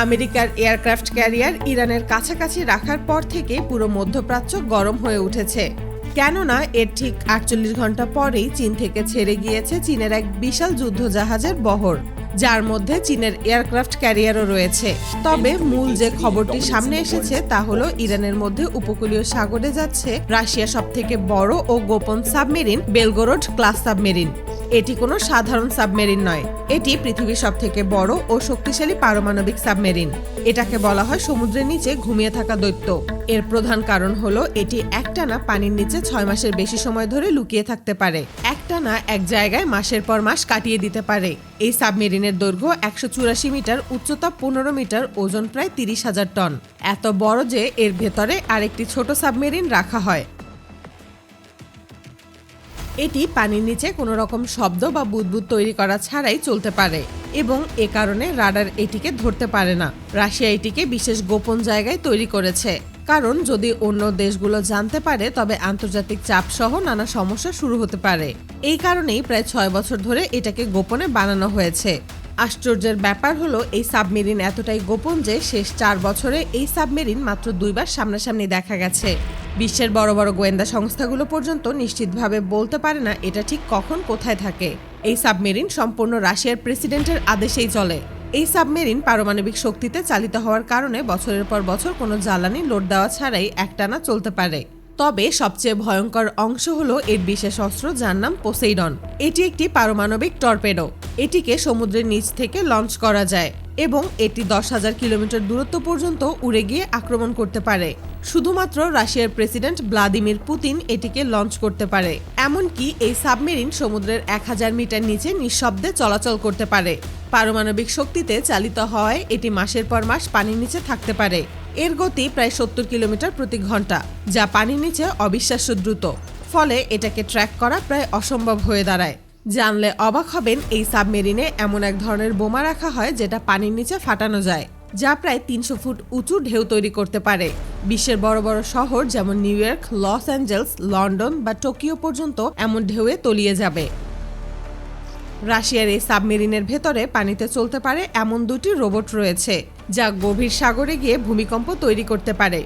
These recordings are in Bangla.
আমেরিকার এয়ারক্রাফট ক্যারিয়ার ইরানের কাছাকাছি রাখার পর থেকে পুরো মধ্যপ্রাচ্য গরম হয়ে উঠেছে। কেননা এর ঠিক ৪৮ ঘন্টা পরেই চীন থেকে ছেড়ে গিয়েছে চীনের এক বিশাল যুদ্ধজাহাজের বহর, যার মধ্যে চীনের এয়ারক্রাফট ক্যারিয়ারও রয়েছে। তবে মূল যে খবরটি সামনে এসেছে তা হলো ইরানের মধ্যে উপকূলীয় সাগরে যাচ্ছে রাশিয়া সবথেকে বড় ও গোপন সাবমেরিন বেলগোরোড ক্লাস সাবমেরিন। এটি কোনো সাধারণ সাবমেরিন নয়, এটি পৃথিবীর সবথেকে বড় ও শক্তিশালী পারমাণবিক সাবমেরিন। এটাকে বলা হয় সমুদ্রের নিচে ঘুমিয়ে থাকা দৈত্য। এর প্রধান কারণ হলো এটি একটানা পানির নিচে ৬ মাসের বেশি সময় ধরে লুকিয়ে থাকতে পারে, একটানা এক জায়গায় মাসের পর মাস কাটিয়ে দিতে পারে। এই সাবমেরিনের দৈর্ঘ্য ১৮৪ মিটার, উচ্চতা ১৫ মিটার, ওজন প্রায় ৩০,০০০ টন। এত বড় যে এর ভেতরে আরেকটি ছোট সাবমেরিন রাখা হয়। এটি পানির নিচে কোনো রকম শব্দ বা বুদবুদ তৈরি করা ছাড়াই চলতে পারে এবং এ কারণে রাডার এটিকে ধরতে পারে না। রাশিয়া এটিকে বিশেষ গোপন জায়গায় তৈরি করেছে, কারণ যদি অন্য দেশগুলো জানতে পারে তবে আন্তর্জাতিক চাপ সহ নানা সমস্যা শুরু হতে পারে। এই কারণেই প্রায় ৬ বছর ধরে এটাকে গোপনে বানানো হয়েছে। আশ্চর্যের ব্যাপার হলো এই সাবমেরিন এতটাই গোপন যে শেষ ৪ বছরে এই সাবমেরিন মাত্র ২ বার সামনাসামনি দেখা গেছে। বিশ্বের বড় বড় গোয়েন্দা সংস্থাগুলো পর্যন্ত নিশ্চিতভাবে বলতে পারে না এটা ঠিক কখন কোথায় থাকে। এই সাবমেরিন সম্পূর্ণ রাশিয়ার প্রেসিডেন্টের আদেশেই চলে। এই সাবমেরিন পারমাণবিক শক্তিতে চালিত হওয়ার কারণে বছরের পর বছর কোনো জ্বালানি লোড দেওয়া ছাড়াই একটানা চলতে পারে। তবে সবচেয়ে ভয়ঙ্কর অংশ হলো এর বিশেষ অস্ত্র, যার নাম পোসেইডন। এটি একটি পারমাণবিক টর্পেডো। এটিকে সমুদ্রের নিচ থেকে লঞ্চ করা যায় এবং এটি ১০,০০০ কিলোমিটার দূরত্ব পর্যন্ত উড়ে গিয়ে আক্রমণ করতে পারে। শুধুমাত্র রাশিয়ার প্রেসিডেন্ট ভ্লাদিমির পুতিন এটিকে লঞ্চ করতে পারে। এমনকি এই সাবমেরিন সমুদ্রের ১,০০০ মিটার নিচে নিঃশব্দে চলাচল করতে পারে। পারমাণবিক শক্তিতে চালিত হওয়ায় এটি মাসের পর মাস পানির নিচে থাকতে পারে। এর গতি প্রায় ৭০ কিলোমিটার প্রতি ঘন্টা, যা পানির নিচে অবিশ্বাস্য দ্রুত। ফলে এটাকে ট্র্যাক করা প্রায় অসম্ভব হয়ে দাঁড়ায়। জানলে অবাক হবেন, এই সাবমেরিনে এমন এক ধরনের বোমা রাখা হয় যেটা পানির নিচে ফাটানো যায়, যা প্রায় ৩০০ ফুট উঁচু ঢেউ তৈরি করতে পারে। বিশ্বের বড় বড় শহর যেমন New York, Los Angeles, London বা টোকিও পর্যন্ত এমন ঢেউয়ে তলিয়ে যাবে। রাশিয়ার এই সাবমেরিনের ভেতরে পানিতে চলতে পারে এমন ২টি রোবট রয়েছে, যা গভীর সাগরে গিয়ে ভূমিকম্প তৈরি করতে পারে।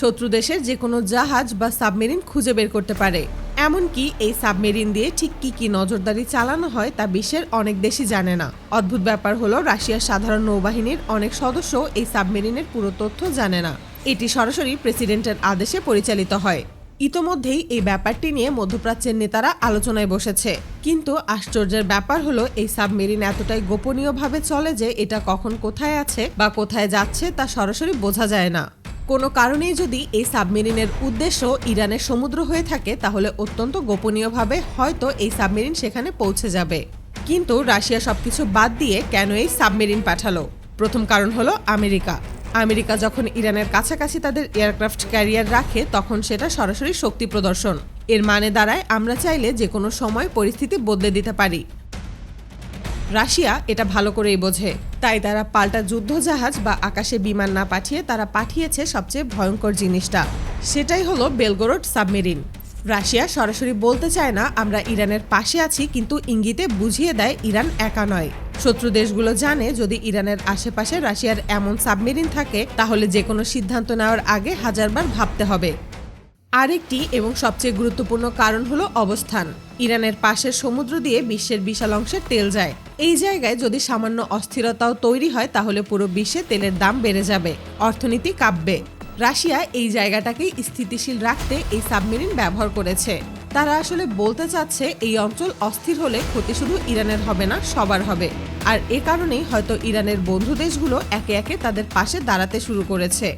শত্রু দেশের যে কোনো জাহাজ বা সাবমেরিন খুঁজে বের করতে পারে। এমনকি এই সাবমেরিন দিয়ে ঠিক কি নজরদারি চালানো হয় তা বিশ্বের অনেক দেশই জানে না। অদ্ভুত ব্যাপার হলো রাশিয়ার সাধারণ নৌবাহিনীর অনেক সদস্য এই সাবমেরিনের পুরো তথ্য জানে না। এটি সরাসরি প্রেসিডেন্টের আদেশে পরিচালিত হয়। ইতোমধ্যেই এই ব্যাপারটি নিয়ে মধ্যপ্রাচ্যের নেতারা আলোচনায় বসেছে। কিন্তু আশ্চর্যের ব্যাপার হলো এই সাবমেরিন এতটাই গোপনীয়ভাবে চলে যে এটা কখন কোথায় আছে বা কোথায় যাচ্ছে তা সরাসরি বোঝা যায় না। কোনো কারণেই যদি এই সাবমেরিনের উদ্দেশ্য ইরানের সমুদ্র হয়ে থাকে তাহলে অত্যন্ত গোপনীয়ভাবে হয়তো এই সাবমেরিন সেখানে পৌঁছে যাবে। কিন্তু রাশিয়া সবকিছু বাদ দিয়ে কেন এই সাবমেরিন পাঠালো? প্রথম কারণ হলো আমেরিকা যখন ইরানের কাছাকাছি তাদের এয়ারক্রাফট ক্যারিয়ার রাখে তখন সেটা সরাসরি শক্তি প্রদর্শন। এর মানে দাঁড়ায় আমরা চাইলে যে কোনো সময় পরিস্থিতি বদলে দিতে পারি। রাশিয়া এটা ভালো করেই বোঝে, তাই তারা পাল্টা যুদ্ধজাহাজ বা আকাশে বিমান না পাঠিয়ে তারা পাঠিয়েছে সবচেয়ে ভয়ঙ্কর জিনিসটা। সেটাই হলো বেলগোরোড সাবমেরিন। রাশিয়া সরাসরি বলতে চায় না আমরা ইরানের পাশে আছি, কিন্তু ইঙ্গিতে বুঝিয়ে দেয় ইরান একা নয়। শত্রু দেশগুলো জানে যদি ইরানের আশেপাশে রাশিয়ার এমন সাবমেরিন থাকে তাহলে যে কোনো সিদ্ধান্ত নেওয়ার আগে হাজারবার ভাবতে হবে। আরেকটি এবং সবচেয়ে গুরুত্বপূর্ণ কারণ হলো অবস্থান। ইরানের পাশের সমুদ্র দিয়ে বিশ্বের বিশাল অংশের তেল যায়। এই জায়গায় যদি সামান্য অস্থিরতাও তৈরি হয় তাহলে পুরো বিশ্বে তেলের দাম বেড়ে যাবে, অর্থনীতি কাঁপবে। রাশিয়া এই জায়গাটাকেই স্থিতিশীল রাখতে এই সাবমেরিন ব্যবহার করেছে। তারা আসলে বলতে চাচ্ছে এই অঞ্চল অস্থির হলে ক্ষতি শুধু ইরানের হবে না, সবার হবে। আর এ কারণেই হয়তো ইরানের বন্ধু দেশগুলো একে একে তাদের পাশে দাঁড়াতে শুরু করেছে।